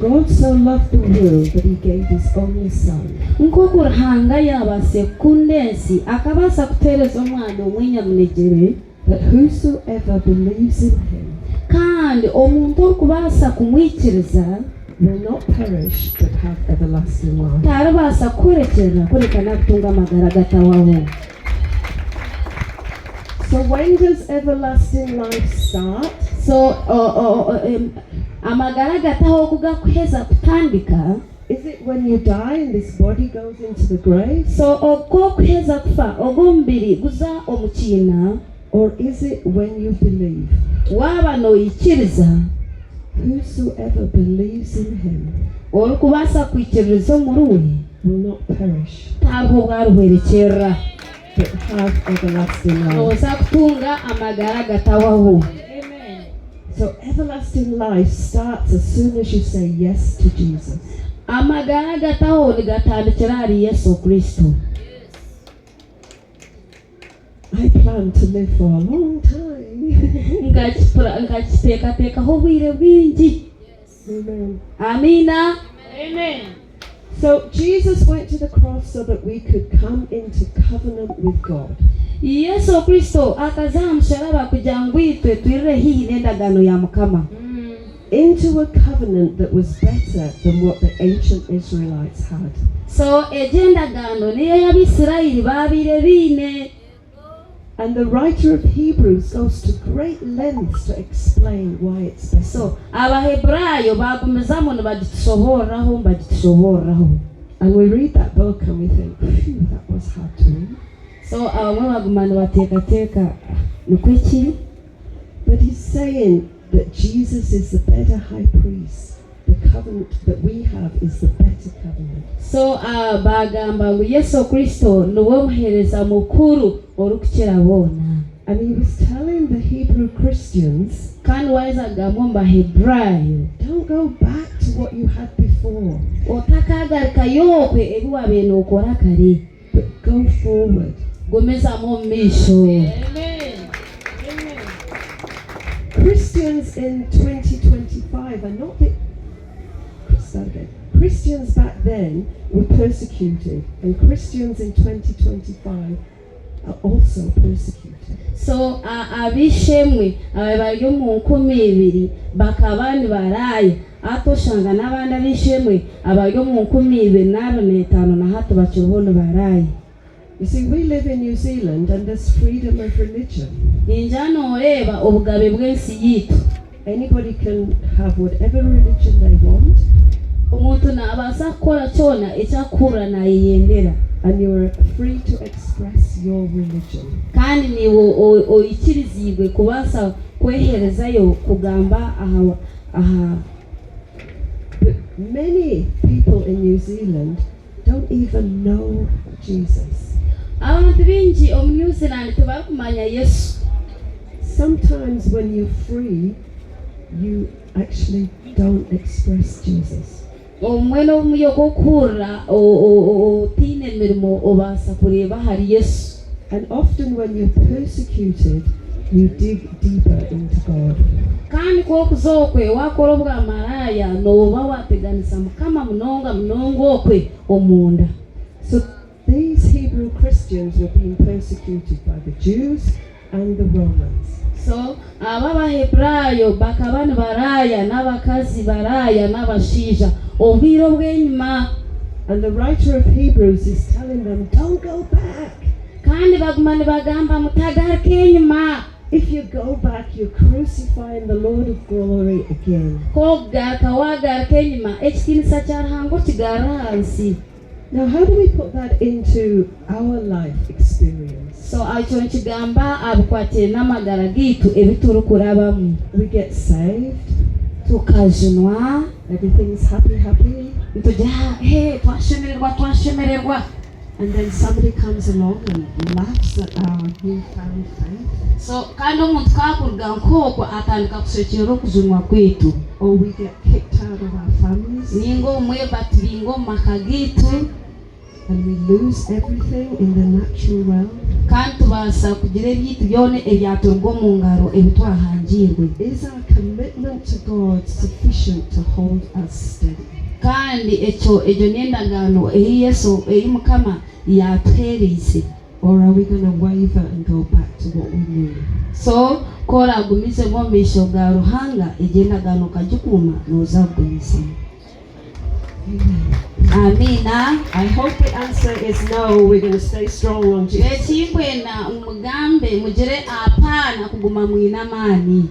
God so loved the world that he gave his only son. Nkoko ruhanga yabase kundensi akabasa kutereza omwana omwenya munegere, that whosoever believes in him kandi omuntu okubasa kumwikiriza will not perish but have everlasting life. tarabasa kurekana kutunga amagara gatawaho. So when does everlasting life start? So amagara gataho kugakuheza kutandika. Is it when you die and this body goes into the grave? So okuheza kufa ogombiri guza omukina, or is it when you believe? Waba no yikiriza. Whosoever believes in him olukubasa kwikiriza omuruwe will not perish ntabwo bwaruherekera but have everlasting life. oza kutunga amagara gatawaho. So everlasting life starts as soon as you say yes to Jesus. Amagara gataho nigatandikira ari Yesu Kristo. I plan to live for a long time. Ngachiteka obwire bwingi. Amen. Amina. Amen. So Jesus went to the cross so that we could come into covenant with God. Yesu Kristo akaza msharaba kugira ngo itwe twirire hii n'endagano ya Mukama. Into a covenant that was better than what the ancient Israelites had. So endagano niyo y'Abisirayeli babire bine. And the writer of Hebrews goes to great lengths to explain why it's better. So abahebrayo bagumizamo bagitusoboraho. And we read that book and we think, phew, that was hard to read. So abamwe bagumana bateka nukwiki. But he's saying that Jesus is the better high priest. The covenant that we have is the better covenant. So bagamba ngo Yesu Kristo nuwo muhereza mukuru orukukira bona. And he was telling the Hebrew Christians, kandi waiza gamomba Hebrayo, don't go back to what you had before. Otakagarika yokwe ebiwabe nokora kare, but go forward. Gomeza mu misho. Amen. Christians in 2025 are not the Christians back then were persecuted, and Christians in 2025 are also persecuted. So abishemwe abayo mu 20 bakabani baraye atoshanga nabandi abishemwe abayo mu 2025 na hatu bachobono baraye. You see, we live in New Zealand and there's freedom of religion. Ninjano oreba obugabe bw'ensi yitu. Anybody can have whatever religion they want. Omuntu nabasa kukora kyona ekyakura nayiyendera. And you are free to express your religion. Kandi niwo oyikirizibwe kubasa kweherezayo kugamba aha. But many people in New Zealand don't even know Jesus. Abantu bingi omu New Zealand tebakumanya Yesu. Sometimes when you're free, you actually don't express Jesus. Omweno muyoko kura tine mirimo obasa kureba hari Yesu. And often when you're persecuted, you dig deeper into God. Kandi ko kuzokwe wakora bwa maraya noba wateganisa Mukama munonga okwe omunda. So these Hebrew Christians were being persecuted by the Jews and the Romans. So ababa Hebrayo bakabana baraya n'abakazi baraya n'abashija obwiro bw'enyuma. And the writer of Hebrews is telling them, don't go back. Kandi bagumana bagamba mutagaruka enyuma. If you go back, you're crucifying the Lord of glory again. Now, how do we put that into our life experience? So we get saved. Everything's happy. Hey, and then somebody comes along and laughs at our newfound faith. So or we get kicked out of our families. And we lose everything in the natural realm. kandi tubasa kugira ebyitu byone ebyaturwa mu ngaro ebitwahangirwe. Is our commitment to God sufficient to hold us steady? Kandi ekyo n'endagaano eyi Yesu eyi Mukama yatuheereze. Or are we going to waver and go back to what we knew? So kora agumize mu misho ga Ruhanga egendagaano kagikuuma nooza kugumiza. Amina. I hope the answer is no. We're going to stay strong on Jesus. Ekikwena umugambe mugire apana kuguma mwina maani.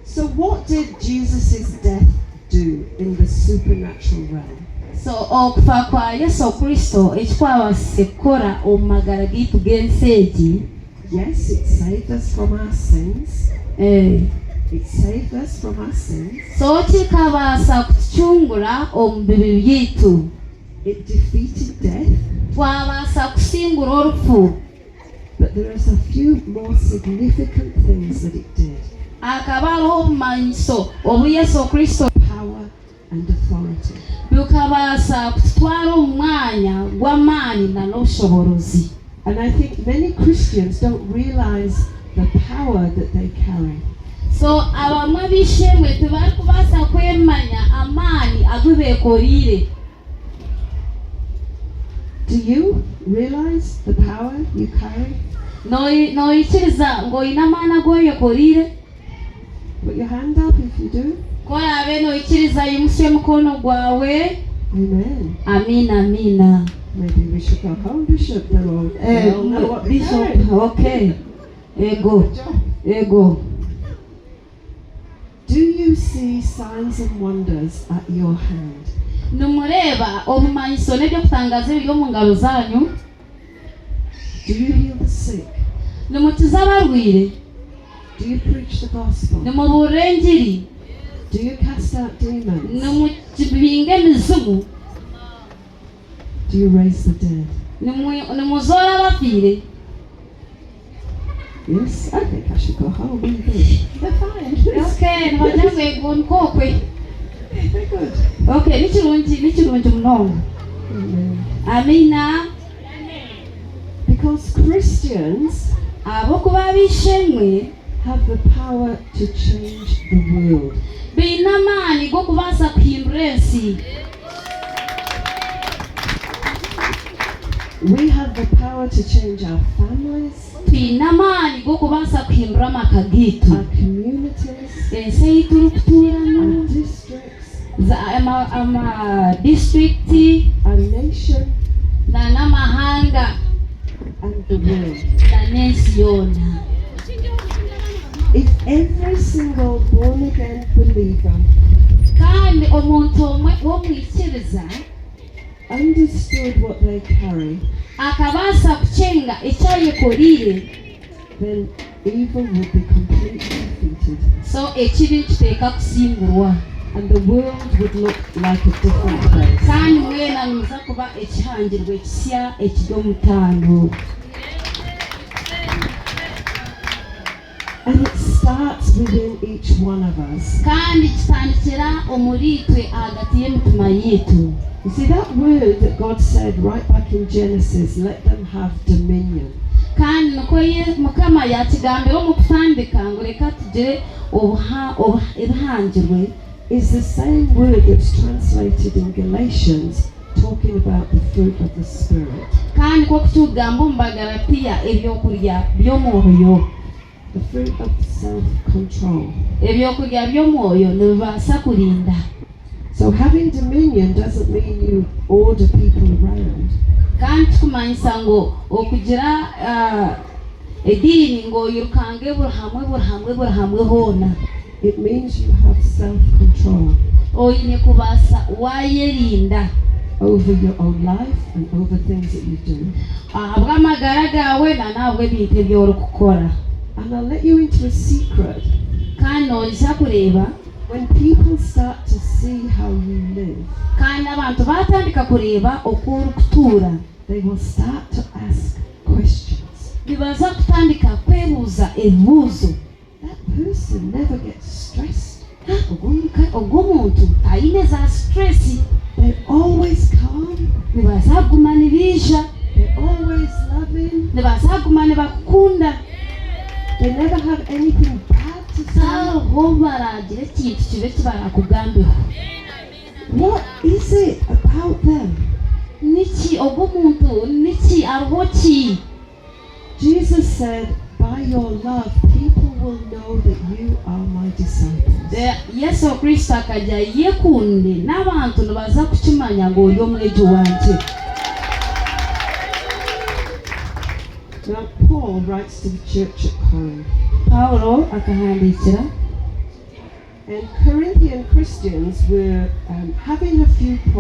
So what did Jesus' death do in the supernatural realm? So okufa kwa Yesu Kristo ekikwabasise kukora omu magara gaitu g'ensi egi. Yes, it saved us from our sins. It saved us from our sins. So kikabaasa kutucungura omu bibi byaitu. It defeated death. Twabaasa kusingura orufu. But there is a few more significant things that it did. Akabaho obumanyiso obu Yesu Kristo Power and authority. bukabaasa kututwara omu mwanya gw'amaani na n'obushoborozi. And I think many Christians don't realize the power that they carry. So abamwe bishemwe tebarikubaasa kwemanya amaani agu beekoriire. Do you realize the power you carry? Noikiriza ng'oine amaani agu oyekoriire? Put your hand up if you do. Kora abe noikiriza yimusye mukono gwawe. Amen. Amina, amina. Maybe we should go home, Bishop. They all know what we carry. Bishop, okay. Ego. Good job. Ego. Do you see signs and wonders at your hand? Numureba obumanyiso n'ebyokutangaza ebiri omu ngalo zanyu. Do you heal the sick? Nimukiza abarwaire. Do you preach the gospel? Nimubuurira enjiri. Do you cast out demons? Nimubinga emizimu. Do you raise the dead? Nimuzoora abafiire. Yes, I think I should go home. What do you think? They're fine. Okay, nibajja nk'okwe. They're good. Okay, nikirungi munonga. Amen. Amina. Because Christians Abokuba bishemwe have the power to change the world. biine amaani g'okubaasa kuhindura ensi. We have the power to change our families, Twine amaani g'okubaasa kuhindura amaka gaitu. our communities, Ensi ei turikutuuramu, our districts, ama district our nation, na n'amahanga and the world. na n'ensi yoona. If every single born-again believer Kandi omuntu omwe w'omwikiriza understood what they carry, akabaasa kucenga ekyayekoriire, then evil would be completely defeated. so ekibi kiteeka kusingurwa. And the world would look like a different place. Kandi mwena nimuza kuba ekihangirwa ekisya ekiri omutaano. And it starts within each one of us. Kandi kitandikira omuri itwe ahagati y'emitima yaitu. You see that word that God said right back in Genesis, let them have dominion. Kandi nuko Mukama yakigambira omu kutandika ngu leka tugire ebihangirwe, Is the same word that's translated in Galatians, talking about the fruit of the Spirit. kandi ko kutugamba omu Bagalatiya ebyokurya by'omwoyo. The fruit of self-control. Ebyokurya by'omwoyo nibibaasa kulinda. So having dominion doesn't mean you order people around. Kandi kikumanyisa ngu okugira ediini ng'oyirukange buri hamwe hoona. It means you have self-control Oyine kubaasa wayerinda over your own life and over things that you do. ahabw'amagara gaawe na n'ahabw'ebintu ebi orikukora. And I'll let you into a secret. Kandi noija kureeba When people start to see how you live, kandi abantu batandika kureeba oku orikutuura, they will start to ask questions. nibaza kutandika kwebuuza ebibuuzo. That person never gets stressed. Ogwo omuntu taine za stress, They're always calm. nibaza kuguma nibiija, They're always loving. in. nibazaguma nibakukunda They never have anything bad to say. aho baragira ekintu kibe kibarakugambeho. What is it about them? Niki ogwo muntu niki ariho ki? Jesus said, by your love, people will know that you are my disciples. Yesu Kristo akajya yekunde n'abantu nibaza kukimanya ngo ori omwegi wanje. Now Paul writes to the church at Corinth. Paulo akahandikira, And Corinthian Christians were having a few problems.